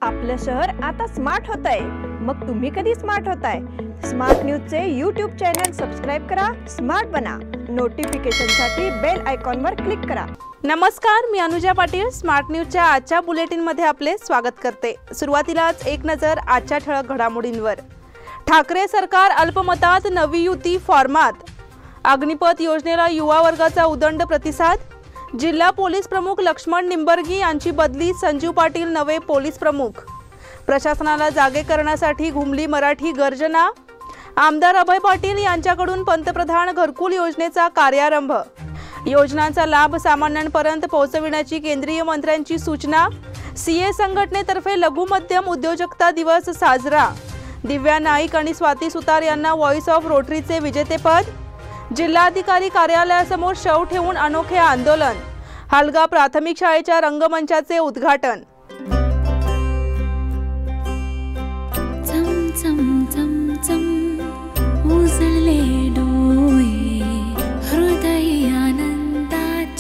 आपलं शहर आता स्मार्ट होतंय, मग तुम्ही कधी स्मार्ट होताय? स्मार्ट न्यूजचे YouTube चॅनल सबस्क्राइब करा, स्मार्ट बना। नोटिफिकेशनसाठी बेल आयकॉनवर क्लिक करा। नमस्कार, मी अनुजा पाटील स्मार्ट न्यूजच्या आजच्या बुलेटिनमध्ये आपले स्वागत करते। सुरुवातीलाच एक नजर आजच्या ठळक घडामोडींवर। ठाकरे सरकार अल्पमतात, नवी युती फॉर्मात। अग्निपथ योजनेला युवा वर्गाचा उदंड प्रतिसाद। जिल्हा पोलीस प्रमुख लक्ष्मण निंबर्गी यांची बदली, संजीव पाटील नवे पोलीस प्रमुख। प्रशासनाला जागे करण्यासाठी घुमली मराठी गर्जना। आमदार अभय पाटील यांच्याकडून पंतप्रधान घरकुल योजनेचा कार्यारंभ। योजनांचा लाभ सामान्यांपर्यंत पोहोचविण्याची केंद्रीय मंत्र्यांची सूचना। सीए संघटनेतर्फे लघु मध्यम उद्योजकता दिवस साजरा। दिव्या नाईक आणि स्वाती सुतार यांना व्हॉइस ऑफ रोटरीचे विजेतेपद। जिल्हाधिकारी कार्यालयासमोर शव ठेवून अनोखे आंदोलन। हलगा प्राथमिक शाळेच्या रंगमंचाचे उद्घाटन।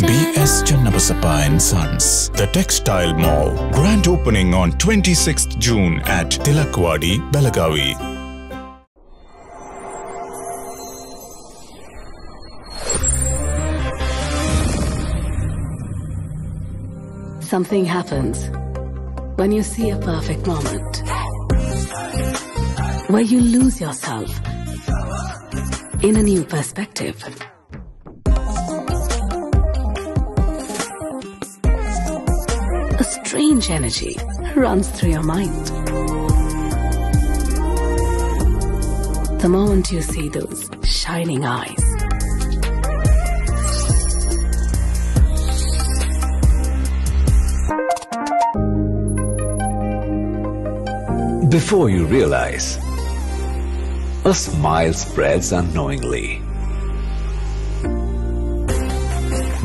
BS Channabasappa and Sons, The Textile Mall, grand opening on 26th June at Tilakwadi, Belagavi. Something happens when you see a perfect moment, where you lose yourself in a new perspective. A strange energy runs through your mind. The moment you see those shining eyes, before you realize, a smile spreads unknowingly.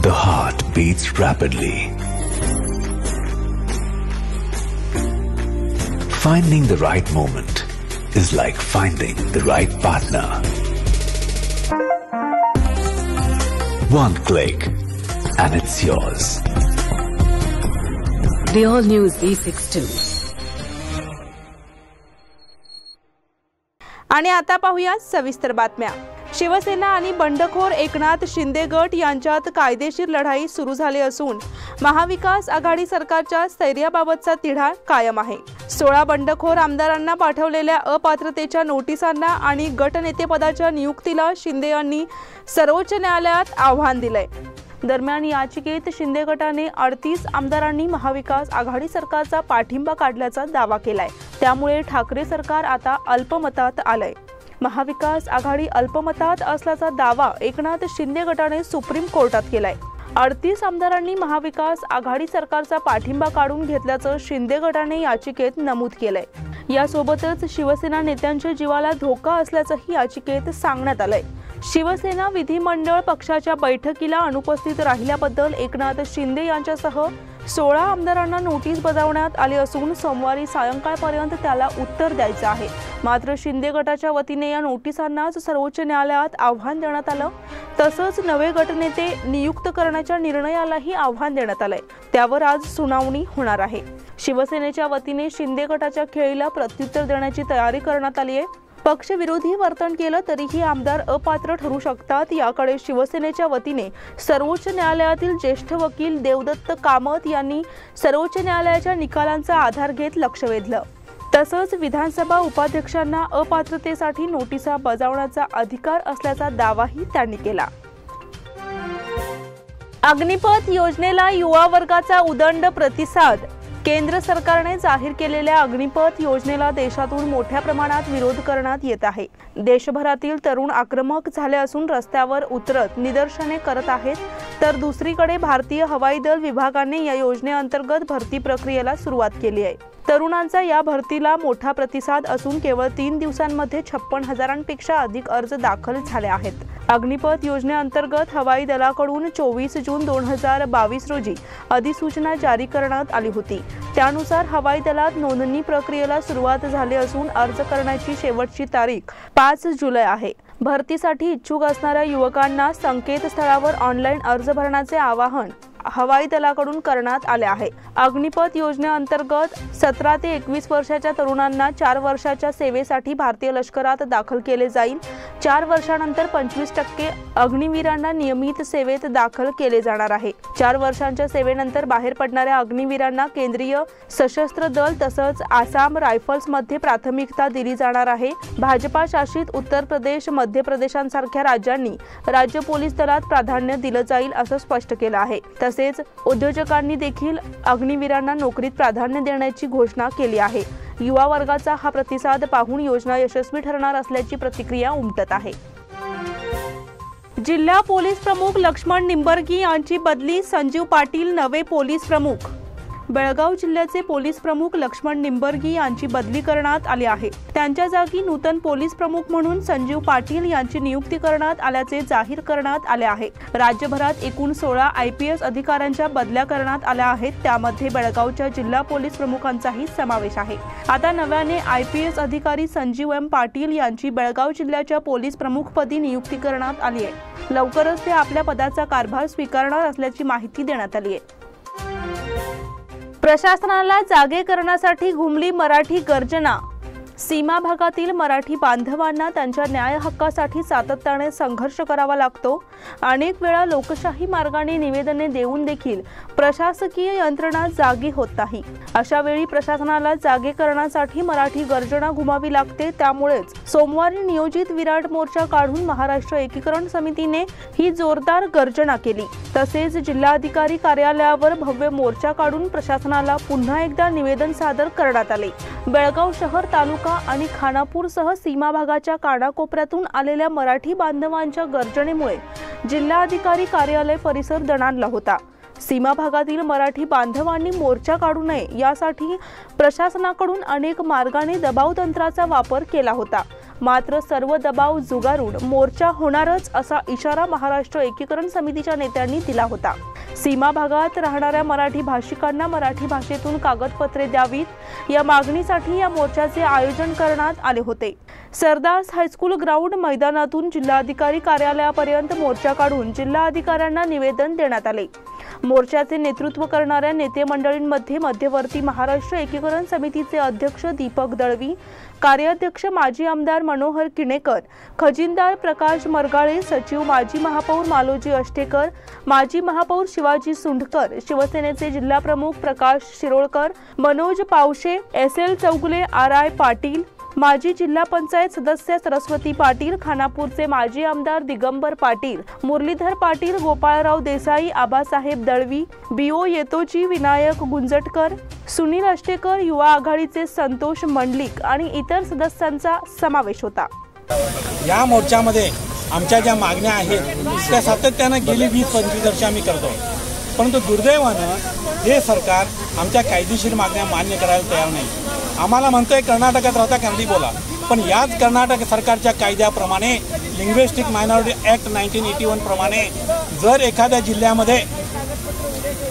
The heart beats rapidly. Finding the right moment is like finding the right partner. One click and it's yours. The all-new Z62. आणि आता पाहूया सविस्तर बातम्या। शिवसेना आणि बंडखोर एकनाथ शिंदे गट यांच्यात कायदेशीर लढाई सुरू झाली असून महाविकास आघाडी सरकारच्या स्थैर्याबाबतचा तिढा कायम आहे। 16 बंडखोर आमदारांना पाठवलेल्या अपात्रतेच्या नोटिसांना आणि गटनेतेपदाच्या नियुक्तीला शिंदे यांनी सर्वोच्च न्यायालयात आव्हान दिलंय। दरम्यान याचिकेत शिंदे गटाने 38 आमदारांनी महाविकास आघाडी सरकारचा पाठिंबा काढल्याचा दावा केलाय। त्यामुळे ठाकरे सरकार आता अल्पमतात आलंय। महाविकास आघाडी अल्पमतात असल्याचा दावा एकनाथ शिंदे गटाने सुप्रीम कोर्टात केलाय। 38 आमदारांनी महाविकास आघाडी सरकारचा पाठिंबा काढून घेतल्याचं शिंदे गटाने याचिकेत नमूद केलंय। यासोबतच शिवसेना नेत्यांच्या जीवाला धोका असल्याचंही याचिकेत सांगण्यात आलंय। शिवसेना विधिमंडळ पक्षाच्या बैठकीला अनुपस्थित राहिल्याबद्दल एकनाथ शिंदे यांच्यासह 16 आमदारांना नोटीस बजावण्यात आली असून सोमवारी सायंकाळपर्यंत त्याला उत्तर द्यायचं आहे। मात्र शिंदे गटाच्या वतीने या नोटिसांनाच सर्वोच्च न्यायालयात आव्हान देण्यात आलं। तसंच नवे गटनेते नियुक्त करण्याच्या निर्णयालाही आव्हान देण्यात आलंय। त्यावर आज सुनावणी होणार आहे। शिवसेनेच्या वतीने शिंदे गटाच्या खेळीला प्रत्युत्तर देण्याची तयारी करण्यात आली आहे। पक्षविरोधी वर्तन केलं तरीही आमदार अपात्र ठरू शकतात, याकडे शिवसेनेच्या वतीने सर्वोच्च न्यायालयातील ज्येष्ठ वकील देवदत्त कामत यांनी सर्वोच्च न्यायालयाच्या निकालांचा आधार घेत लक्ष वेधलं। तसंच विधानसभा उपाध्यक्षांना अपात्रतेसाठी नोटिसा बजावण्याचा अधिकार असल्याचा दावाही त्यांनी केला। अग्निपथ योजनेला युवा वर्गाचा उदंड प्रतिसाद। केंद्र सरकारने जाहीर केलेल्या अग्निपथ योजनेला देशातून मोठ्या प्रमाणात विरोध करण्यात येत आहे। देशभरातील तरुण आक्रमक झाले असून रस्त्यावर उतरत निदर्शने करत आहेत, तर दुसरीकडे भारतीय हवाई दल विभागाने या योजनेअंतर्गत भरती प्रक्रियेला सुरुवात केली आहे। तरुणांचा या भरतीला मोठा प्रतिसाद असून केवळ 3 दिवसांमध्ये 56,000पेक्षा अधिक अर्ज दाखल झाले आहेत। अग्निपथ योजनेअंतर्गत हवाई दलाकडून 24 जून 2022 रोजी अधिसूचना जारी करण्यात आली होती। त्यानुसार हवाई दलात नोंदणी प्रक्रियेला सुरुवात झाली असून अर्ज करण्याची शेवटची तारीख 5 जुलै आहे। भरतीसाठी इच्छुक असणाऱ्या युवकांना संकेतस्थळावर ऑनलाईन अर्ज भरण्याचे आवाहन हवाई दलाकडून करण्यात आले आहे। अग्निपथ योजनेअंतर्गत 17 ते 21 वर्षाच्या तरुणांना 4 वर्षाच्या सेवेसाठी भारतीय लष्करात दाखल केले जाईल। 4 वर्षानंतर 25% अग्निवीरांना नियमित सेवेत दाखल केले जाणार आहे। 4 वर्षांच्या सेवेनंतर बाहेर पडणाऱ्या अग्निवीरांना केंद्रीय सशस्त्र दल तसंच आसाम रायफल्समध्ये प्राथमिकता दिली जाणार आहे। भाजपा शासित उत्तर प्रदेश, मध्य प्रदेशांसारख्या राज्यांनी राज्य पोलीस दलात प्राधान्य दिलं जाईल असं स्पष्ट केलं आहे। तसेच उद्योजकांनी देखील अग्निवीरांना नोकरीत प्राधान्य देण्याची घोषणा केली आहे। युवा वर्गाचा हा प्रतिसाद पाहून योजना यशस्वी ठरणार असल्याची प्रतिक्रिया उमटत आहे। जिल्हा पोलीस प्रमुख लक्ष्मण निंबर्गी यांची बदली, संजीव पाटील नवे पोलीस प्रमुख। बेळगाव जिल्ह्याचे पोलीस प्रमुख लक्ष्मण निंबर्गी यांची बदली करण्यात आली आहे। त्यांच्या जागी नूतन पोलीस प्रमुख म्हणून संजीव पाटील यांची नियुक्ती करण्यात आल्याचे जाहीर करण्यात आले आहे। राज्यभरात एकूण 16 IPS अधिकाऱ्यांच्या बदल्या करण्यात आल्या आहेत, त्यामध्ये बेळगावच्या जिल्हा पोलीस प्रमुखांचाही समावेश आहे। आता नव्याने IPS अधिकारी संजीव M पाटील यांची बेळगाव जिल्ह्याच्या पोलीस प्रमुखपदी नियुक्ती करण्यात आली आहे। लवकरच ते आपल्या पदाचा कारभार स्वीकारणार असल्याची माहिती देण्यात आली आहे। प्रशासनाला जागे करण्यासाठी घुमली मराठी गर्जना। सीमा भागातील मराठी बांधवांना त्यांच्या न्याय हक्कासाठी सातत्याने संघर्ष करावा लागतो। अनेक वेळा लोकशाही मार्गाने निवेदने देऊन देखील प्रशासकीय यंत्रणा जागी होत नाही। अशा वेळी प्रशासनाला जागे करण्यासाठी मराठी गर्जना घुमावी लागते। त्यामुळेच सोमवारी नियोजित विराट मोर्चा काढून महाराष्ट्र एकीकरण समितीने ही जोरदार गर्जना केली। तसेच जिल्हाधिकारी कार्यालयावर भव्य मोर्चा काढून प्रशासनाला पुन्हा एकदा निवेदन सादर करण्यात आले। बेळगाव शहर, तालुका आणि खानापूरसह सीमा भागाच्या कानाकोपऱ्यातून आलेल्या मराठी बांधवांच्या गर्जनेमुळे जिल्हाधिकारी कार्यालय परिसर दणाणला होता। सीमा भागातील मराठी बांधवांनी मोर्चा काढू नये यासाठी प्रशासनाकडून अनेक मार्गाने दबाव तंत्राचा वापर केला होता। मात्र सर्व दबाव झुगारून मोर्चा होणारच असा इशारा महाराष्ट्र एकीकरण समितीच्या नेत्यांनी दिला होता। सीमा भागात राहणाऱ्या मराठी भाषिकांना मराठी भाषेतून कागदपत्रे द्यावीत या मागणीसाठी या मोर्चाचे आयोजन करण्यात आले होते। सरदार हायस्कूल ग्राउंड मैदानातून जिल्हाधिकारी कार्यालयापर्यंत मोर्चा काढून जिल्हाधिकाऱ्यांना निवेदन देण्यात आले। मोर्चाचे नेतृत्व करणाऱ्या नेते मंडळींमध्ये मध्यवर्ती महाराष्ट्र एकीकरण समितीचे अध्यक्ष दीपक दळवी, कार्याध्यक्ष माजी आमदार मनोहर किणेकर, खजिनदार प्रकाश मरगाळे, सचिव माजी महापौर मालोजी अष्टेकर, माजी महापौर शिवाजी सुंडकर, शिवसेनेचे जिल्हाप्रमुख प्रकाश शिरोळकर, मनोज पावशे, SL चौगुले, RI पाटील, माजी जिल्हा पंचायत सदस्य सरस्वती पाटील, खानापूरचे माजी आमदार दिगंबर पाटील, मुरलीधर पाटील, गोपाळराव देसाई, आबासाहेब दळवी, BO येतोजी, विनायक गुंजटकर, सुनील अष्टेकर, युवा आघाडीचे संतोष मंडलिक आणि इतर सदस्यांचा समावेश होता। या मोर्चामध्ये आमच्या ज्या मागण्या आहेत त्या सातत्याने गेली 20-25 वर्ष आम्ही करतो, परंतु दुर्दैवानं हे सरकार आमच्या कायदेशीर मागण्या मान्य करायला तयार नाही। आम्हाला म्हणतोय कर्नाटकात राहता कन्नडी बोला, पण याच कर्नाटक सरकारच्या कायद्याप्रमाणे लिंग्विस्टिक मायनॉरिटी ॲक्ट 1981 प्रमाणे जर एखाद्या जिल्ह्यामध्ये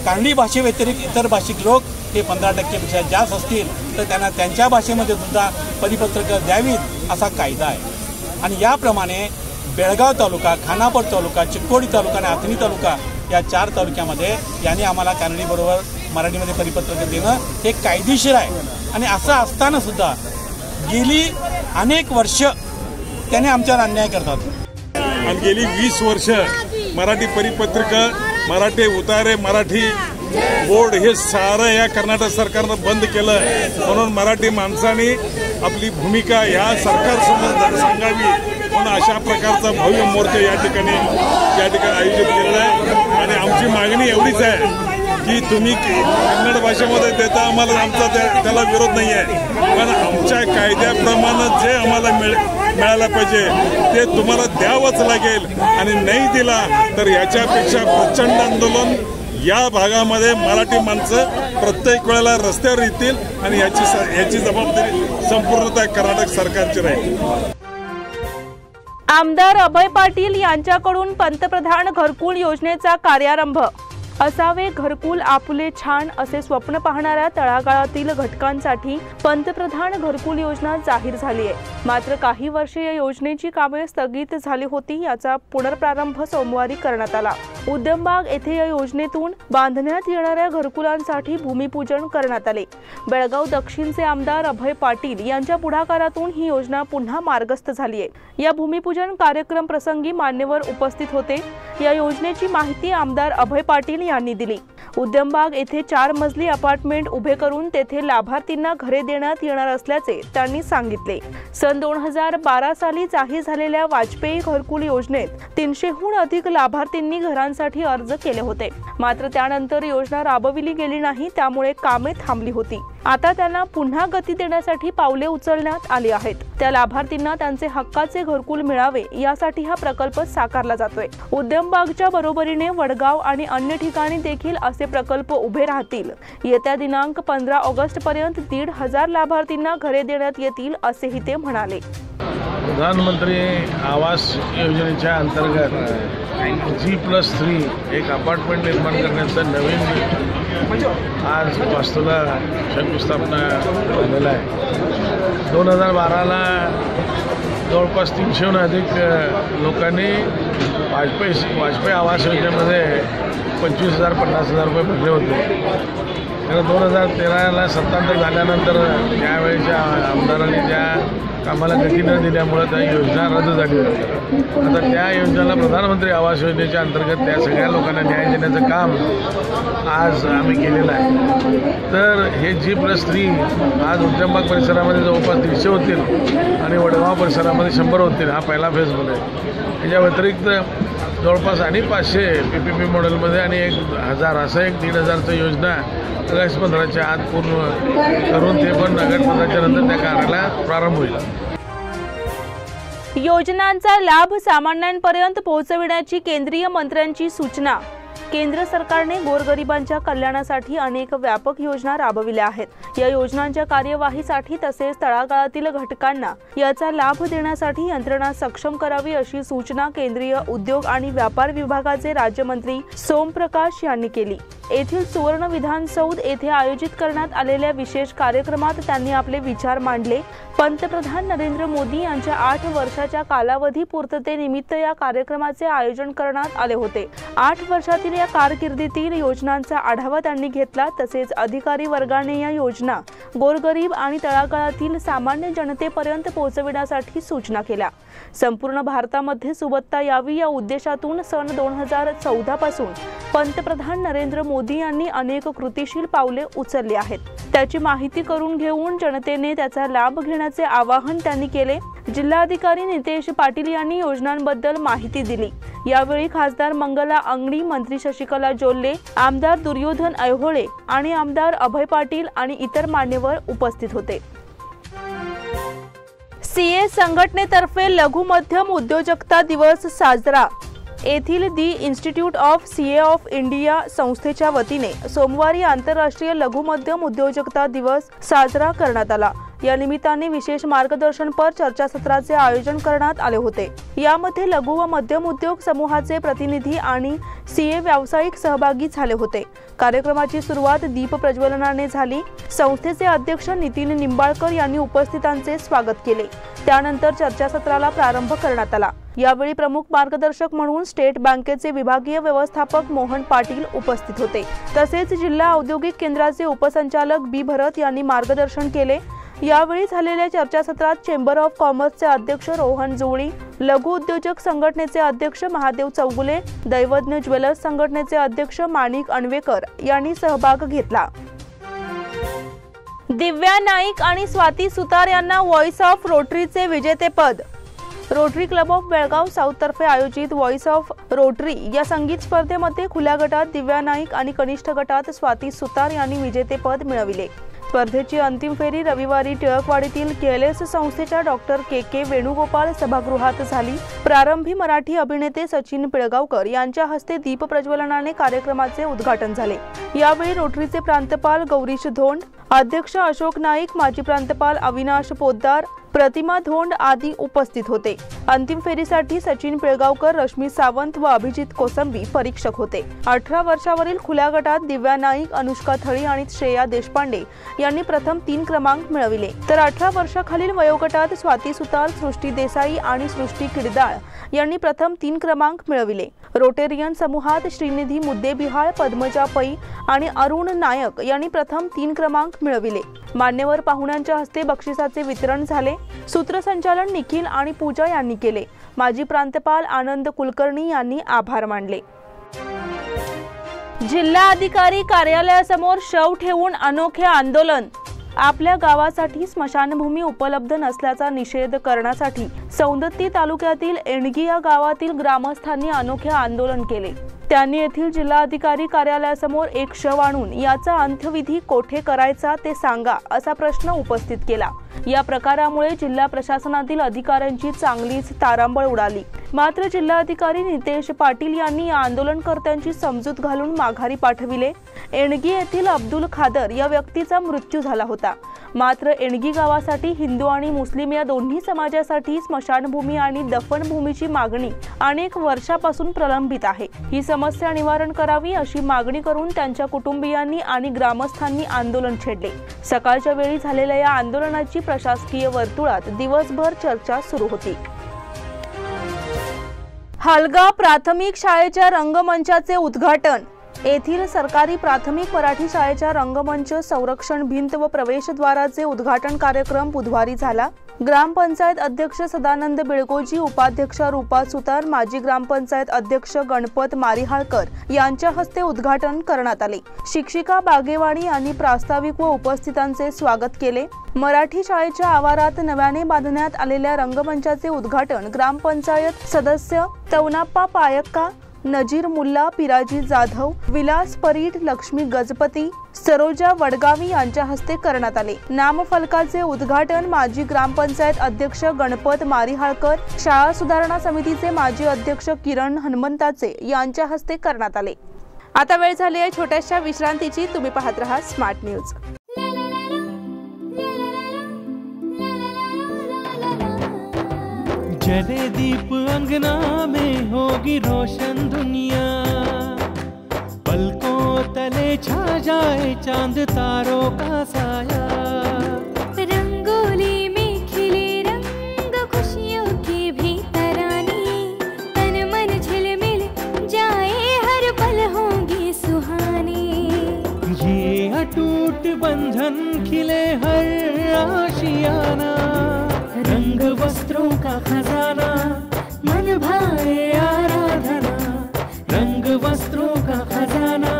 कन्नडी भाषेव्यतिरिक्त इतर भाषिक लोक हे 15%पेक्षा जास्त असतील तर त्यांना त्यांच्या भाषेमध्ये सुद्धा परिपत्रकं द्यावीत असा कायदा आहे। आणि याप्रमाणे बेळगाव तालुका, खानापूर तालुका, चिक्कोडी तालुका आणि आथणी तालुका या 4 तालुक्यामध्ये यांनी आम्हाला कन्नडीबरोबर मराठीमध्ये परिपत्रकं देणं हे कायदेशीर आहे। आणि असं असताना सुद्धा गेली अनेक वर्ष त्याने आमच्यावर अन्याय करतात। आणि गेली 20 वर्ष मराठी परिपत्रक, मराठी उतारे, मराठी बोर्ड हे सारं या कर्नाटक सरकारनं बंद केलं। म्हणून मराठी माणसांनी आपली भूमिका या सरकारसमोर सांगावी म्हणून अशा प्रकारचा भव्य मोर्चा या ठिकाणी आयोजित केलेला आहे। आणि आमची मागणी एवढीच आहे की तुम्ही कन्नड भाषेमध्ये देता, आम्हाला आमचा त्याला विरोध नाही आहे, पण आमच्या कायद्याप्रमाणे जे आम्हाला मिळायला पाहिजे ते तुम्हाला द्यावंच लागेल। आणि नाही दिला तर याच्यापेक्षा प्रचंड आंदोलन या भागामध्ये मराठी माणसं प्रत्येक वेळेला रस्त्यावर येतील आणि याची जबाबदारी संपूर्णतः कर्नाटक सरकारची राहील। आमदार अभय पाटील यांच्याकडून पंतप्रधान घरकुल योजनेचा कार्यारंभ। असावे घरकुल आपुले छान असे स्वप्न पाहणाऱ्या तळागाळातील घटकांसाठी पंतप्रधान घरकुल योजना जाहीर झाली आहे। मात्र काही वर्षे या योजनेची कामे स्थगित झाली होती। याचा पुनर्प्रारंभ सोमवारी करण्यात आला। उद्यमबाग येथे या योजनेतून बांधण्यात येणाऱ्या घरकुलांसाठी भूमिपूजन करण्यात आले। बेळगाव दक्षिणचे आमदार अभय पाटील यांच्या पुढाकारातून ही योजना पुन्हा मार्गस्थ झाली आहे। या भूमिपूजन कार्यक्रम प्रसंगी मान्यवर उपस्थित होते। या योजनेची माहिती आमदार अभय पाटील यांनी दिली। उद्यमबाग येथे 4 मजली अपार्टमेंट उभे करून तेथे लाभार्थींना घरे देण्यात येणार असल्याचे त्यांनी सांगितले। सन 2012 साली जाहीर झालेल्या वाजपेयी घरकुल योजनेत 300हून अधिक लाभार्थींनी घरांसाठी अर्ज केले होते। मात्र त्यानंतर योजना राबविली गेली नाही, त्यामुळे कामे थांबली होती। आता त्यांना पुन्हा गती देण्यासाठी पावले उचलण्यात आली आहेत। त्या लाभार्थींना त्यांचे हक्काचे घरकुल मिळावे यासाठी हा प्रकल्प साकारला जातोय। उद्यमबागच्या बरोबरीने वडगाव आणि अन्य ठिकाणी देखील असे प्रकल्प उभे राहतील। येत्या दिनांक 15 ऑगस्ट पर्यंत 1,500 लाभार्थींना घरे देण्यात येतील असेही ते म्हणाले। प्रधानमंत्री आवास योजनेच्या अंतर्गत G+3 एक अपार्टमेंट निर्माण करण्याचं नवीन आज वास्तूला शंकुस्थापना झालेला आहे। 2012ला जवळपास 300हून अधिक लोकांनी वाजपेयी आवास योजनेमध्ये 25,000 50,000 रुपये भरले होते। कारण 2013ला सत्तांतर झाल्यानंतर त्यावेळेच्या आमदारांनी त्या कामाला गती न दिल्यामुळे त्या योजना रद्द झाली होती। आता त्या योजनेला प्रधानमंत्री आवास योजनेच्या अंतर्गत त्या सगळ्या लोकांना न्याय देण्याचं काम आज आम्ही केलेलं आहे। तर हे G+3 आज उद्यमबाग परिसरामध्ये जवळपास 150 होतील आणि वडगाव परिसरामध्ये 100 होतील। हा पहिला फेजमध्ये आहे। याच्या व्यतिरिक्त जवळपास आणि 500 PPP मॉडेलमध्ये आणि 1,000 असं एक 1,500 योजना ऑगस्ट 15च्या आत पूर्ण करून ते पण ऑगस्ट 15च्या नंतर त्या कार्याला प्रारंभ होईल। योजनांचा लाभ सामान्यांपर्यंत पोहोचविण्याची केंद्रीय मंत्र्यांची सूचना। केंद्र सरकारने गोरगरिबांच्या कल्याणासाठी अनेक व्यापक योजना राबविल्या आहेत। या योजनांच्या कार्यवाहीसाठी तसेच तळागाळातील घटकांना याचा लाभ देण्यासाठी यंत्रणा सक्षम करावी अशी सूचना केंद्रीय उद्योग आणि व्यापार विभागाचे राज्यमंत्री सोमप्रकाश यांनी केली। येथील सुवर्ण विधानसौध येथे आयोजित करण्यात आलेल्या विशेष कार्यक्रमात त्यांनी आपले विचार मांडले। पंतप्रधान नरेंद्र मोदी यांच्या 8 वर्षाच्या कालावधी पूर्ततेनिमित्त या कार्यक्रमाचे आयोजन करण्यात आले होते। 8 वर्षातील या कारकिर्दीतील योजनांचा आढावा त्यांनी घेतला। तसेच अधिकारी वर्गाने या योजना गोरगरीब आणि तळागाळातील सामान्य जनतेपर्यंत पोहोचविण्यासाठी सूचना केल्या। संपूर्ण भारतामध्ये सुबत्ता यावी या उद्देशातून सन 2014 पासून पंतप्रधान नरेंद्र मोदी यांनी अनेक कृतिशील पावले उचलली आहेत। त्याची माहिती करून घेऊन जनतेने त्याचा लाभ घेण्याचे आवाहन त्यांनी केले। जिल्हाधिकारी नितेश पाटील यांनी योजनांबद्दल माहिती दिली। यावेळी खासदार मंगला अंगडी, मंत्री शशिकला जोल्ले, आमदार दुर्योधन ऐहोळे आणि आमदार अभय पाटील आणि इतर मान्यवर उपस्थित होते। सीए संघटनेतर्फे लघु मध्यम उद्योजकता दिवस साजरा। येथील the institute of CA of India संस्थेच्या वतीने सोमवारी आंतरराष्ट्रीय लघु मध्यम उद्योजकता दिवस साजरा करण्यात आला। या निमित्ताने विशेष मार्गदर्शनपर चर्चासत्राचे आयोजन करण्यात आले होते। यामध्ये लघु व मध्यम उद्योग समूहाचे प्रतिनिधी आणि सीए व्यावसायिक सहभागी झाले होते। कार्यक्रमाची सुरुवात दीप प्रज्वलनाने झाली। संस्थेचे अध्यक्ष नितीन निंबाळकर यांनी उपस्थितांचे स्वागत केले। त्यानंतर चर्चासत्राला प्रारंभ करण्यात आला। यावेळी प्रमुख मार्गदर्शक म्हणून स्टेट बँकेचे विभागीय व्यवस्थापक मोहन पाटील उपस्थित होते। तसेच जिल्हा औद्योगिक केंद्राचे उपसंचालक बी भरत यांनी मार्गदर्शन केले। यावेळी झालेल्या चर्चासत्रात चेंबर ऑफ कॉमर्सचे अध्यक्ष रोहन जोळी, लघु उद्योजक संघटनेचे अध्यक्ष महादेव चौगुले, दैवज्ञ ज्वेलर्स संघटनेचे अध्यक्ष माणिक अणवेकर यांनी सहभाग घेतला। दिव्या नाईक आणि स्वाती सुतार यांना व्हॉइस ऑफ रोटरीचे विजेतेपद। Rotary club of Belgaum south तर्फे आयोजित व्हॉइस ऑफ रोटरी या संगीत स्पर्धेमध्ये खुल्या गटात दिव्या नाईक आणि कनिष्ठ गटात स्वाती सुतार यांनी विजेतेपद मिळविले। स्पर्धेची अंतिम फेरी रविवारी टिळकवाडीतील केएलएस संस्थेच्या डॉक्टर के वेणुगोपाल सभागृहात झाली। प्रारंभी मराठी अभिनेते सचिन पिळगावकर यांच्या हस्ते दीप प्रज्वलनाने कार्यक्रमाचे उद्घाटन झाले। यावेळी रोटरीचे प्रांतपाल गौरीश धोंड, अध्यक्ष अशोक नाईक, माजी प्रांतपाल अविनाश पोद्दार, प्रतिमा धोंड आदी उपस्थित होते। अंतिम फेरीसाठी सचिन पिळगावकर, रश्मी सावंत व अभिजित कोसंबी परीक्षक होते। 18 वर्षावरील खुल्या गटात दिव्या नाईक, अनुष्का थळी आणि श्रेया देशपांडे यांनी प्रथम 3 क्रमांक मिळविले, तर 18 वर्षाखालील वयोगटात स्वाती सुतार, सृष्टी देसाई आणि सृष्टी किडदाळ यांनी प्रथम 3 क्रमांक मिळविले। रोटेरियन समूहात श्रीनिधी मुद्देबिहाळ, पद्मजा पै आणि अरुण नायक यांनी प्रथम 3 क्रमांक मिळविले। मान्यवर पाहुण्यांच्या हस्ते बक्षिसाचे वितरण झाले। सूत्रसंचालन निखिल आणि पूजा यांनी केले। माजी प्रांतपाल आनंद कुलकर्णी यांनी आभार मानले। जिल्हा अधिकारी कार्यालयासमोर शव ठेवून अनोखे आंदोलन। आपल्या गावासाठी स्मशानभूमी उपलब्ध नसल्याचा निषेध करण्यासाठी सौंदत्ती तालुक्यातील एणगी या गावातील ग्रामस्थांनी अनोखे आंदोलन केले। त्यांनी येथील जिल्हाधिकारी कार्यालयासमोर एक शव आणून याचा अंत्यविधी कोठे करायचा ते सांगा असा प्रश्न उपस्थित केला। या प्रकारामुळे जिल्हा प्रशासनातील अधिकाऱ्यांची चांगलीच तारांबळ उडाली। मात्र जिल्हाधिकारी नितेश पाटील यांनी या आंदोलनकर्त्यांची समजूत घालून माघारी पाठविले। एणगी येथील अब्दुल खादर या व्यक्तीचा मृत्यू झाला होता। मात्र एणगी गावासाठी हिंदू आणि मुस्लिम या दोन्ही समाजासाठी स्मशानभूमी आणि दफनभूमीची मागणी अनेक वर्षापासून प्रलंबित आहे। ही समस्या निवारण करावी अशी मागणी करून त्यांच्या कुटुंबियांनी आणि ग्रामस्थांनी आंदोलन छेडले। सकाळच्या वेळी झालेल्या या आंदोलनाची प्रशासकीय वर्तुळात दिवसभर चर्चा सुरू होती। हलगा प्राथमिक शाळेच्या रंगमंचाचे उद्घाटन। येथील सरकारी प्राथमिक मराठी शाळेच्या रंगमंच, संरक्षण भिंत व प्रवेशद्वाराचे उद्घाटन कार्यक्रम बुधवारी झाला। ग्रामपंचायत अध्यक्ष सदानंद बिळगोजी, उपाध्यक्षा रूपा सुतार, माजी ग्रामपंचायत अध्यक्ष गणपत मारिहाळकर यांच्या हस्ते उद्घाटन करण्यात आले। शिक्षिका बागेवाडी यांनी प्रास्ताविक व उपस्थितांचे स्वागत केले। मराठी शाळेच्या आवारात नव्याने बांधण्यात आलेल्या रंगमंचाचे उद्घाटन ग्रामपंचायत सदस्य तवनाप्पा पायक्का, नजीर मुल्ला, पिराजी जाधव, विलास परीट, लक्ष्मी गजपती, सरोजा वडगावी यांच्या हस्ते करण्यात आले। नामफलकाचे उद्घाटन माजी ग्रामपंचायत अध्यक्ष गणपत मारिहाळकर, शाळा सुधारणा समितीचे माजी अध्यक्ष किरण हनुमंताचे यांच्या हस्ते करण्यात आले। आता वेळ झाली आहे छोट्याशा विश्रांतीची। तुम्ही पाहत रहा स्मार्ट न्यूज। जले दीप अंगना में होगी रोशन दुनिया, पलकों तले छा जाए चांद तारों का साया। रंगोली में खिले रंग खुशियों की भी तरानी, तन मन झिलमिल जाए हर पल होंगी सुहानी। ये अटूट बंधन खिले हर आशियाना, रंग वस्त्रों का खजाना मन भाए आराधना। रंग वस्त्रों का खजाना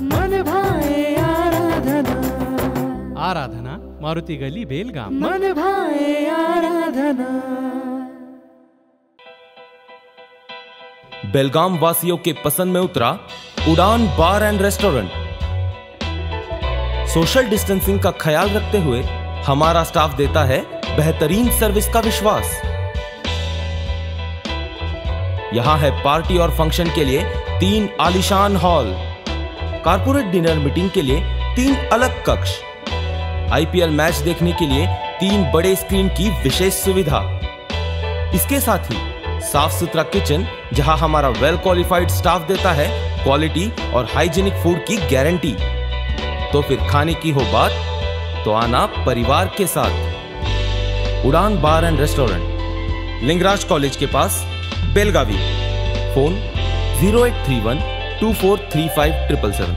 मन भाए आराधना। आराधना मारुति गली बेलगाम, मन भाए आराधना। बेलगाम वासियों के पसंद में उतरा उड़ान बार एंड रेस्टोरेंट। सोशल डिस्टेंसिंग का ख्याल रखते हुए हमारा स्टाफ देता है बेहतरीन सर्विस का विश्वास। यहां है पार्टी और फंक्शन के लिए 3 आलीशान हॉल, कारपोरेट डिनर मीटिंग के लिए 3 अलग कक्ष, आईपीएल मैच देखने के लिए 3 बड़े स्क्रीन की विशेष सुविधा। इसके साथ ही साफ सुथरा किचन जहां हमारा वेल क्वालिफाइड स्टाफ देता है क्वालिटी और हाइजीनिक फूड की गारंटी। तो फिर खाने की हो बात तो आना परिवार के साथ। उड़ान बार एंड रेस्टोरेंट, लिंगराज कॉलेज के पास, बेलगावी। फोन 0831 2435 777।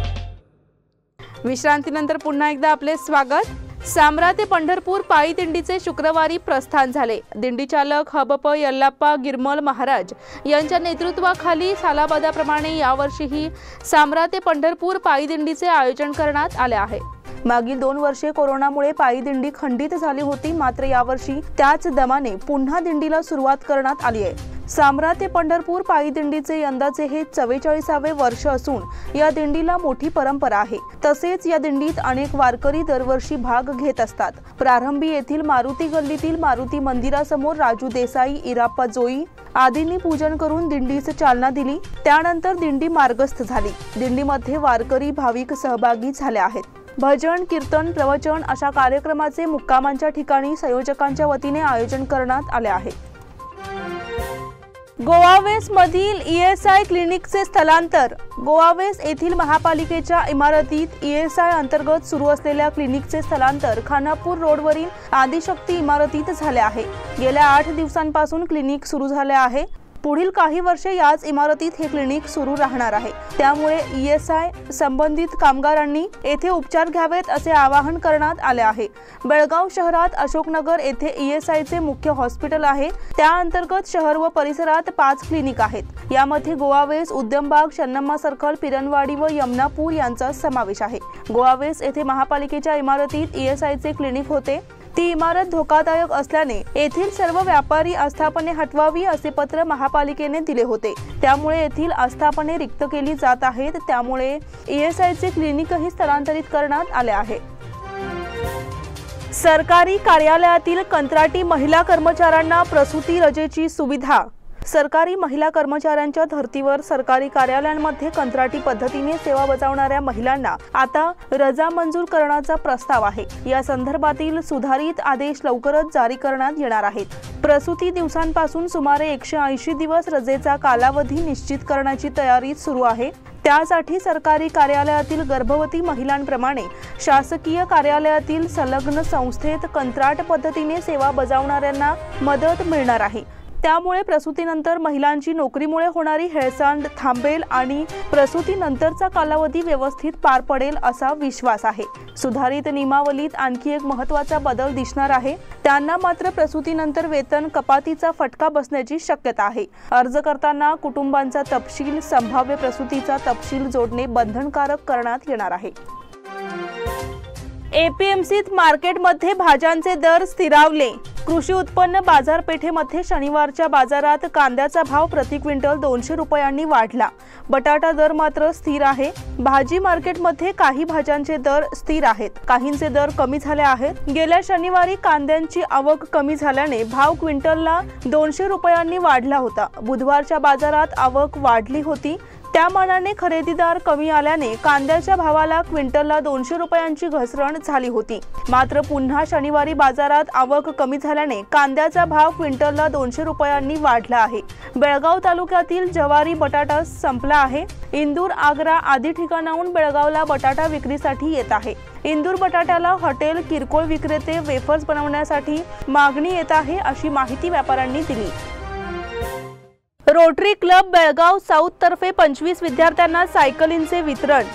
विश्रांतीनंतर पुन्हा एकदा आपले स्वागत। सामरा ते पंढरपूर पायी दिंडीचे शुक्रवारी प्रस्थान झाले। दिंडी चालक हबप यल्लाप्पा गिरमल महाराज यांच्या नेतृत्वाखाली सालाबादाप्रमाणे यावर्षीही सामरा ते पंढरपूर पायी दिंडीचे आयोजन करण्यात आले आहे। मागील 2 वर्षे कोरोनामुळे पायी दिंडी खंडित झाली होती, मात्र यावर्षी त्याच दमाने पुन्हा दिंडीला सुरुवात करण्यात आली आहे। सामरा ते पंढरपूर पायी दिंडीचे यंदाचे हे 44वे वर्ष असून या दिंडीला मोठी परंपरा आहे। तसेच या दिंडीत अनेक वारकरी दरवर्षी भाग घेत असतात। प्रारंभी येथील मारुती गल्लीतील मारुती मंदिरासमोर राजू देसाई, इराप्पा जोई आदींनी पूजन करून दिंडीस चालना दिली। त्यानंतर दिंडी मार्गस्थ झाली। दिंडीमध्ये वारकरी भाविक सहभागी झाले आहेत। भजन, कीर्तन, प्रवचन अशा कार्यक्रमाचे मुक्कामांच्या ठिकाणी संयोजकांच्या वतीने आयोजन करण्यात आले आहे। गोवावेस मधील ESI क्लिनिकचे स्थलांतर। गोवावेस येथील महापालिकेच्या इमारतीत ESI अंतर्गत सुरू असलेल्या क्लिनिकचे स्थलांतर खानापूर रोडवरील आदिशक्ती इमारतीत झाले आहे। गेल्या 8 दिवसांपासून क्लिनिक सुरू झाले आहे। पुढील काही वर्षे याच इमारतीत हे क्लिनिक सुरू राहणार आहे। त्यामुळे ESI संबंधित कामगारांनी येथे उपचार घ्यावेत असे आवाहन करण्यात आले आहे। बेळगाव शहरात अशोकनगर येथे ESI चे मुख्य हॉस्पिटल आहे। त्या अंतर्गत शहर व परिसरात 5 क्लिनिक आहेत। यामध्ये गोवावेस, उद्यमबाग, शन्नम्मा सर्कल, पिरनवाडी व यमुनापूर यांचा समावेश आहे। गोवावेस येथे महापालिकेच्या इमारतीत ESI चे क्लिनिक होते। ती इमारत धोकादायक असल्याने येथील सर्व व्यापारी आस्थापने हटवावी असे पत्र महापालिकेने दिले होते। त्यामुळे येथील आस्थापने रिक्त केली जात आहेत। त्यामुळे ESI चे क्लिनिकही स्थलांतरित करण्यात आले आहे। सरकारी कार्यालयातील कंत्राटी महिला कर्मचाऱ्यांना प्रसूती रजेची सुविधा। सरकारी महिला कर्मचाऱ्यांच्या धर्तीवर सरकारी कार्यालयांमध्ये कंत्राटी पद्धतीने सेवा बजावणाऱ्या महिलांना आता रजा मंजूर करण्याचा प्रस्ताव आहे। या संदर्भातील सुधारित आदेश लवकरच जारी करण्यात येणार आहेत। प्रसूती दिवसांपासून सुमारे 180 दिवस रजेचा कालावधी निश्चित करण्याची तयारी सुरू आहे। त्यासाठी सरकारी कार्यालयातील गर्भवती महिलांप्रमाणे शासकीय कार्यालयातील संलग्न संस्थेत कंत्राट पद्धतीने सेवा बजावणाऱ्यांना मदत मिळणार आहे। त्यामुळे प्रसूतीनंतर महिलांची नोकरीमुळे होणारी हेळसांड थांबेल आणि प्रसूतीनंतरचा कालावधी व्यवस्थित पार पडेल असा विश्वास आहे। सुधारित नियमावलीत आणखी एक महत्त्वाचा बदल दिसणार आहे। त्यांना मात्र प्रसूतीनंतर वेतन कपातीचा फटका बसण्याची शक्यता आहे। अर्ज करताना कुटुंबांचा तपशील, संभाव्य प्रसूतीचा तपशील जोडणे बंधनकारक करण्यात येणार आहे। APMCत मार्केटमध्ये भाज्यांचे दर स्थिरावले। कृषी उत्पन्न बाजारपेठेमध्ये शनिवारच्या बाजारात कांद्याचा भाव प्रति क्विंटल 200 रुपयांनी वाढला। बटाटा दर मात्र स्थिर आहे। भाजी मार्केटमध्ये काही भाज्यांचे दर स्थिर आहेत, काहींचे दर कमी झाले आहेत। गेल्या शनिवारी कांद्यांची आवक कमी झाल्याने भाव क्विंटलला 200 रुपयांनी वाढला होता। बुधवारच्या बाजारात आवक वाढली होती, त्या मानाने खरेदीदार कमी आल्याने कांद्याच्या भावाला क्विंटलला 200 रुपयांची घसरण झाली होती। मात्र पुन्हा शनिवारी बाजारात आवक कमी झाल्याने कांद्याचा भाव क्विंटलला 200 रुपयांनी वाढला आहे। बेळगाव तालुक्यातील ज्वारी बटाटा संपला आहे। इंदूर, आग्रा आदी ठिकाणाहून बेळगावला बटाटा विक्रीसाठी येत आहे। इंदूर बटाट्याला हॉटेल, किरकोळ विक्रेते, वेफर्स बनवण्यासाठी मागणी येत आहे अशी माहिती व्यापाऱ्यांनी दिली। रोटरी क्लब बेळगाव साऊथ तर्फे 25 विद्यार्थ्यांना सायकलींचे वितरण।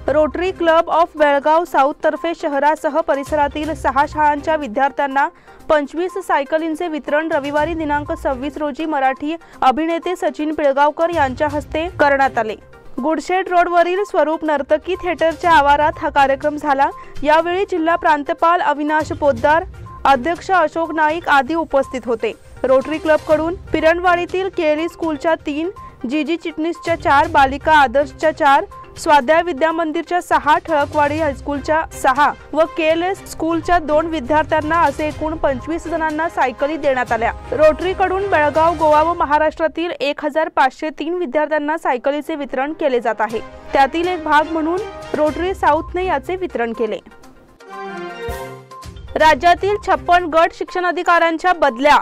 Rotary club of Belgaum south तर्फे शहरासह परिसरातील 6 शाळांच्या विद्यार्थ्यांना 25 सायकलींचे वितरण रविवारी दिनांक 26 रोजी मराठी अभिनेते सचिन पिळगावकर यांच्या हस्ते करण्यात आले। गुडशेड रोडवरील स्वरूप नर्तकी थिएटरच्या आवारात हा कार्यक्रम झाला। यावेळी जिल्हा प्रांतपाल अविनाश पोद्दार, अध्यक्ष अशोक नाईक आदी उपस्थित होते। रोटरी क्लबकडून पिरणवाडीतील केएलई स्कूलच्या 3, जीजी चिटणीसच्या 4, बालिका आदर्शच्या 4, स्वाध्याय विद्या मंदिरच्या 6, ठळकवाडी हायस्कूलच्या 6 व केएलएस स्कूलच्या 2 विद्यार्थ्यांना असे एकूण 25 जणांना सायकली देण्यात आल्या। रोटरीकडून बेळगाव, गोवा व महाराष्ट्रातील 1503 विद्यार्थ्यांना सायकलीचे वितरण केले जात आहे। त्यातील एक भाग म्हणून रोटरी साऊथने याचे वितरण केले। राज्यातील 56 गट शिक्षणाधिकाऱ्यांच्या बदल्या।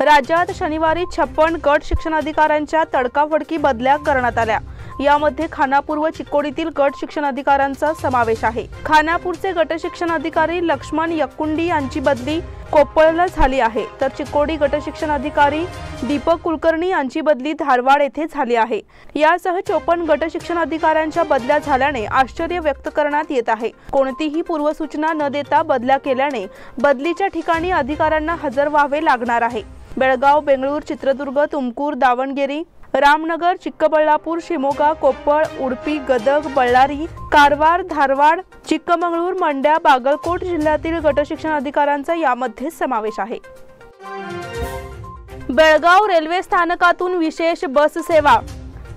राज्यात शनिवारी 56 गट शिक्षणाधिकाऱ्यांच्या तडकाफडकी बदल्या करण्यात आल्या। यामध्ये खानापूर व चिक्कोडीतील गट शिक्षणाधिकाऱ्यांचा समावेश आहे। खानापूरचे गट शिक्षणाधिकारी लक्ष्मण यक्कुंडी यांची बदली कोप्पळला झाली आहे, तर चिक्कोडी गट शिक्षणाधिकारी दीपक कुलकर्णी यांची बदली धारवाड येथे झाली आहे। यासह 54 गट शिक्षणाधिकाऱ्यांच्या बदल्या झाल्याने आश्चर्य व्यक्त करण्यात येत आहे। कोणतीही पूर्वसूचना न देता बदल्या केल्याने बदलीच्या ठिकाणी अधिकाऱ्यांना हजर व्हावे लागणार आहे। बेळगाव, बेंगळूर, चित्रदुर्ग, तुमकूर, दावणगेरी, रामनगर, चिक्कबळ्ळापूर, शिमोगा, कोप्पळ, उडपी, गदग, बಳ್ಳारी, कारवार, धारवाड, चिक्कमंगळूर, मंड्या, बागलकोट जिल्ह्यातील गट शिक्षणाधिकाऱ्यांचा यामध्ये समावेश आहे। बेळगाव रेल्वे स्थानकातून विशेष बस सेवा।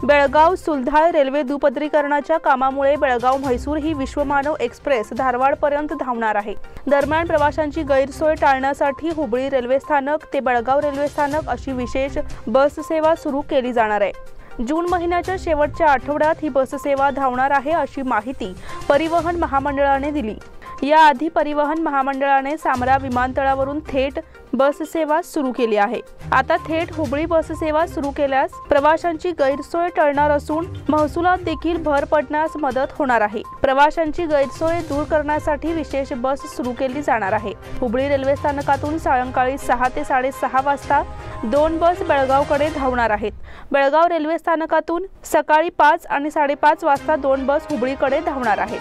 बेळगाव सुलधाळ रेल्वे दुपदरीकरणाच्या कामामुळे बेळगाव म्हैसूर ही विश्वमानव एक्सप्रेस धारवाडपर्यंत धावणार आहे। दरम्यान प्रवाशांची गैरसोय टाळण्यासाठी हुबळी रेल्वे स्थानक ते बेळगाव रेल्वे स्थानक अशी विशेष बस सेवा सुरू केली जाणार आहे। जून महिन्याच्या शेवटच्या आठवड्यात ही बससेवा धावणार आहे अशी माहिती परिवहन महामंडळाने दिली। याआधी परिवहन महामंडळाने सामरा विमानतळावरून थेट बससेवा सुरू केली आहे। आता थेट हुबळी बससेवा सुरू केल्यास प्रवाशांची गैरसोय टळणार असून महसुलात देखील भर पडण्यास मदत होणार आहे। प्रवाशांची गैरसोय दूर करण्यासाठी विशेष बस सुरू केली जाणार आहे। हुबळी रेल्वे स्थानकातून सायंकाळी 6 ते 6:30 वाजता 2 बस बेळगावकडे धावणार आहेत। बेळगाव रेल्वे स्थानकातून सकाळी 5 आणि 5:30 वाजता 2 बस हुबळीकडे धावणार आहेत।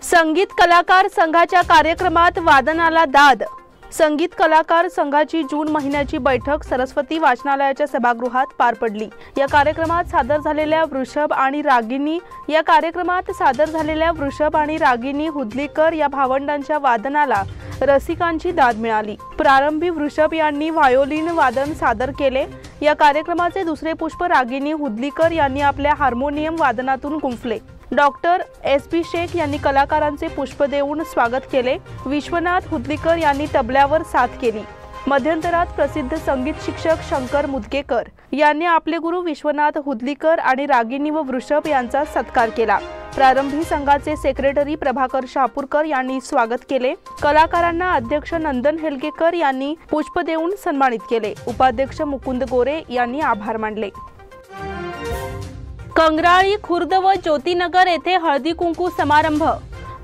संगीत कलाकार संघाच्या कार्यक्रमात वादनाला दाद। संगीत कलाकार संघाची जून महिन्याची बैठक सरस्वती वाचनालयाच्या सभागृहात पार पडली। या कार्यक्रमात सादर झालेल्या वृषभ आणि रागिनी हुदलीकर या भावंडांच्या वादनाला रसिकांची दाद मिळाली। प्रारंभी वृषभ यांनी व्हायोलिन वादन सादर केले। या कार्यक्रमाचे दुसरे पुष्प रागिनी हुदलीकर यांनी आपल्या हार्मोनियम वादनातून गुंफले। डॉक्टर SP शेख यांनी कलाकारांचे पुष्प देऊन स्वागत केले। विश्वनाथ हुदलीकर यांनी तबल्यावर साथ केली। मध्यंतरात प्रसिद्ध संगीत शिक्षक शंकर मुदगेकर यांनी आपले गुरु विश्वनाथ हुदलीकर आणि रागिनी व वृषभ यांचा सत्कार केला। प्रारंभी संघाचे सेक्रेटरी प्रभाकर शापूरकर यांनी स्वागत केले। कलाकारांना अध्यक्ष नंदन हेलगेकर यांनी पुष्प देऊन सन्मानित केले। उपाध्यक्ष मुकुंद गोरे यांनी आभार मानले। कंगराळी, खुर्द व ज्योतिनगर येथे हळदी कुंकू समारंभ।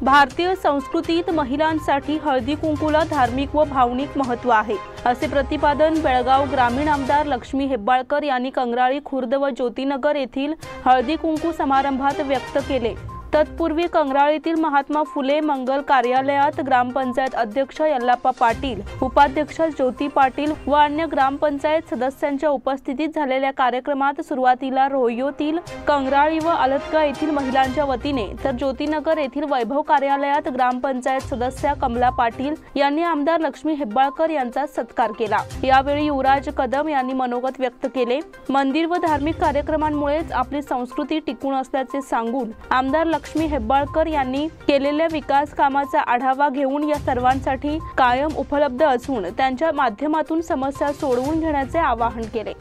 भारतीय संस्कृतीत महिलांसाठी हळदी कुंकूला धार्मिक व भावनिक महत्त्व आहे, असे प्रतिपादन बेळगाव ग्रामीण आमदार लक्ष्मी हेब्बाळकर यांनी कंगराळी, खुर्द व ज्योतिनगर येथील हळदी कुंकू समारंभात व्यक्त केले। तत्पूर्वी कंगराळीतील महात्मा फुले मंगल कार्यालयात ग्रामपंचायत अध्यक्ष यल्लाप्पा पाटील, उपाध्यक्ष ज्योती पाटील व अन्य ग्रामपंचायत सदस्यांच्या उपस्थितीत झालेल्या कार्यक्रमात सुरुवातीला रोह्योतील कंगराळी व अलतगा येथील महिलांच्या वतीने तर ज्योतिनगर येथील वैभव कार्यालयात ग्रामपंचायत सदस्या कमला पाटील यांनी आमदार लक्ष्मी हेब्बाळकर यांचा सत्कार केला। यावेळी युवराज कदम यांनी मनोगत व्यक्त केले। मंदिर व धार्मिक कार्यक्रमांमुळेच आपली संस्कृती टिकून असल्याचे सांगून आमदार लक्ष्मी हेब्बाळकर यांनी केलेल्या विकास कामाचा आढावा घेऊन या सर्वांसाठी कायम उपलब्ध असून त्यांच्या माध्यमातून समस्या सोडवून घेण्याचे आवाहन केले।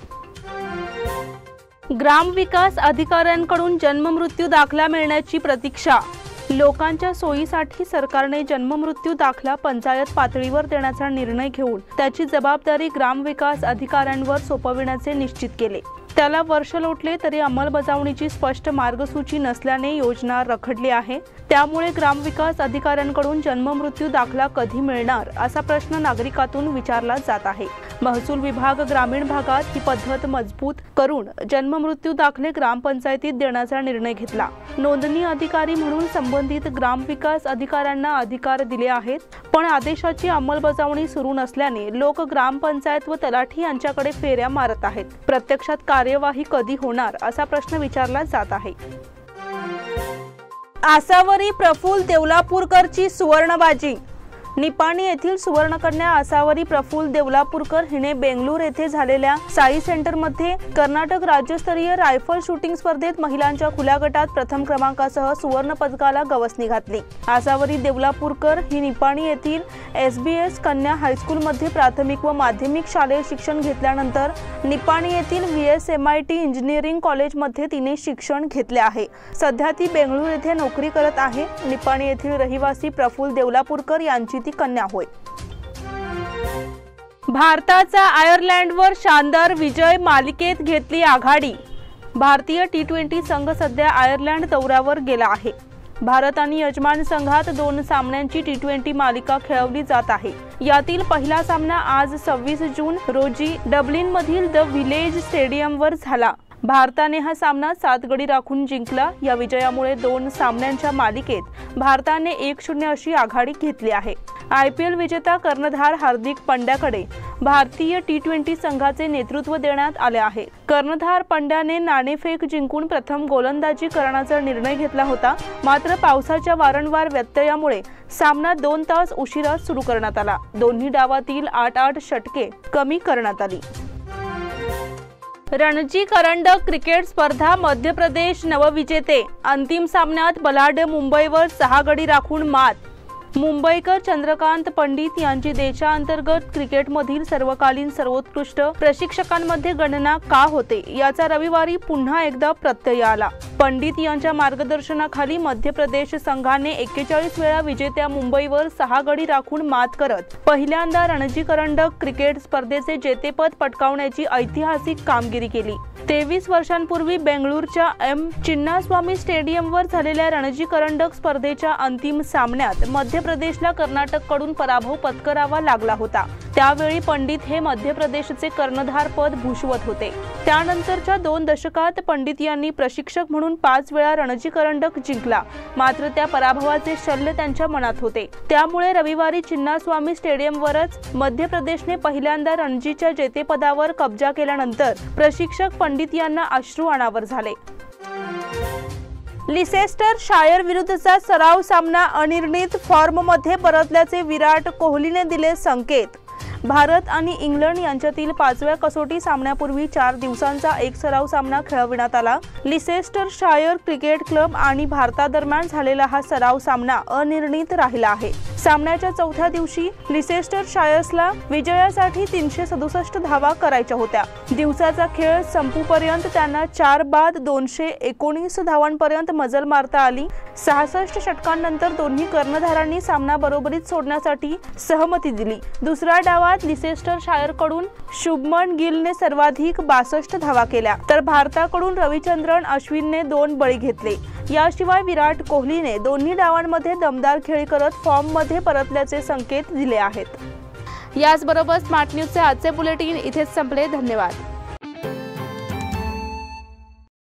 ग्रामविकास अधिकाऱ्यांकडून जन्ममृत्यू दाखला मिळण्याची प्रतीक्षा। लोकांच्या सोयीसाठी सरकारने जन्ममृत्यू दाखला पंचायत पातळीवर देण्याचा निर्णय घेऊन त्याची जबाबदारी ग्रामविकास अधिकाऱ्यांवर सोपविण्याचे निश्चित केले। त्याला वर्ष लोटले तरी अंमलबजावणीची स्पष्ट मार्गसूची नसल्याने योजना रखडली आहे। त्यामुळे ग्रामविकास अधिकाऱ्यांकडून जन्ममृत्यू दाखला कधी मिळणार असा प्रश्न नागरिकातून विचारला जात आहे। महसूल विभाग ग्रामीण भागात ही पद्धत मजबूत करून जन्ममृत्यू दाखले ग्रामपंचायतीत देण्याचा निर्णय घेतला। नोंदणी अधिकारी म्हणून संबंधित ग्रामविकास अधिकाऱ्यांना अधिकार दिले आहेत, पण आदेशाची अंमलबजावणी सुरू नसल्याने लोक ग्रामपंचायत व तलाठी यांच्याकडे फेऱ्या मारत आहेत। प्रत्यक्षात कार्यवाही कधी होणार असा प्रश्न विचारला जात आहे। आसावरी प्रफुल्ल देवलापूरकरची सुवर्णबाजी। निपाणी येथील सुवर्णकन्या आसावरी प्रफुल्ल देवलापूरकर हिने बेंगळूर येथे झालेल्या साई सेंटरमध्ये कर्नाटक राज्यस्तरीय रायफल शूटिंग स्पर्धेत महिलांच्या खुल्या गटात प्रथम क्रमांकासह सुवर्ण पदकाला गवसणी घातली। आसावरी देवलापूरकर ही निपाणी येथील SBS कन्या हायस्कूलमध्ये प्राथमिक व माध्यमिक शालेय शिक्षण घेतल्यानंतर निपाणी येथील VSMIT इंजिनिअरिंग कॉलेजमध्ये तिने शिक्षण घेतले आहे। सध्या ती बेंगळूर येथे नोकरी करत आहे। निपाणी येथील रहिवासी प्रफुल्ल देवलापूरकर यांची ती कन्या होय। भारताचा आयर्लंडवर शानदार विजय, मालिकेत घेतली आघाडी। भारतीय T20 संघ सध्या आयर्लंड दौऱ्यावर गेला आहे। भारत आणि यजमान संघात 2 सामन्यांची T20 मालिका खेळवली जात आहे। यातील पहिला सामना आज 26 जून रोजी डब्लिनमधील द व्हिलेज स्टेडियमवर झाला। भारताने हा सामना 7 गडी राखून जिंकला। या विजयामुळे 2 सामन्यांच्या मालिकेत भारताने 1-0 अशी आघाडी घेतली आहे। IPL विजेता कर्णधार हार्दिक पंड्याकडे भारतीय T20 संघाचे नेतृत्व देण्यात आले आहे। कर्णधार पंड्याने नाणेफेक जिंकून प्रथम गोलंदाजी करण्याचा निर्णय घेतला होता, मात्र पावसाच्या वारंवार व्यत्ययामुळे सामना 2 तास उशिरा सुरू करण्यात आला। दोन्ही डावातील 8-8 षटके कमी करण्यात आली। रणजी करंडक क्रिकेट स्पर्धा मध्य प्रदेश नवविजेते। अंतिम सामन्यात बलाढ्य मुंबईवर 6 गडी राखून मात। मुंबईकर चंद्रकांत पंडित यांची देशांतर्गत क्रिकेटमधील सर्वकालीन सर्वोत्कृष्ट प्रशिक्षकांमध्ये गणना का होते याचा रविवारी पुन्हा एकदा प्रत्यय आला। पंडित यांच्या मार्गदर्शनाखाली मध्य प्रदेश संघाने 41 वेळा विजेत्या मुंबईवर 6 गडी राखून मात करत पहिल्यांदा रणजी करंडक क्रिकेट स्पर्धेचे जेतेपद पटकावण्याची ऐतिहासिक कामगिरी केली। 23 वर्षांपूर्वी बेंगळूरच्या एम चिन्नास्वामी स्टेडियमवर झालेल्या रणजी करंडक स्पर्धेच्या अंतिम सामन्यात मध्य प्रदेशला कर्नाटककडून पराभव पत्करावा लागला होता। त्यावेळी पंडित हे मध्य प्रदेशचे कर्णधार पद भूषवत होते। त्यानंतरच्या 2 दशकात पंडित यांनी प्रशिक्षक म्हणून 5 वेळा रणजी करंडक जिंकला, मात्र त्या पराभवाचे शल्य त्यांच्या मनात होते। त्यामुळे रविवारी चिन्नास्वामी स्टेडियमवरच मध्य प्रदेशने पहिल्यांदा रणजीच्या जेतेपदावर कब्जा केल्यानंतर प्रशिक्षक पंडित यांना अश्रू अनावर झाले। लिसेस्टर शायर विरुद्धचा सराव सामना अनिर्णित फॉर्ममध्ये परतल्याचे विराट कोहलीने दिले संकेत। भारत आणि इंग्लंड यांच्यातील 5व्या कसोटी सामन्यापूर्वी 4 दिवसांचा एक सराव सामना खेळविण्यात आला। लिसेस्टर शायर क्रिकेट क्लब आणि भारतादरम्यान झालेला हा सराव सामना अनिर्णित राहिला आहे। सामन्याच्या 4थ्या दिवशी लिसेस्टर शायर्सला विजयासाठी 367 धावा करायच्या होत्या। दिवसाचा खेळ संपूपर्यंत त्यांना 4 बाद 219 धावांपर्यंत मजल मारता आली। 66 षटकांनंतर दोन्ही कर्णधारांनी सामना बरोबरीत सोडण्यासाठी सहमती दिली। दुसऱ्या डावात लिसेस्टर शायरकडून शुभमन गिलने सर्वाधिक 62 धावा केल्या, तर भारताकडून रविचंद्रन अश्विनने 2 बळी घेतले। याशिवाय विराट कोहलीने दोन्ही डावांमध्ये दमदार खेळी करत फॉर्ममध्ये परतल्याचे संकेत दिले आहेत। याचबरोबर स्मार्ट न्यूजचे आजचे बुलेटिन इथेच संपले। धन्यवाद।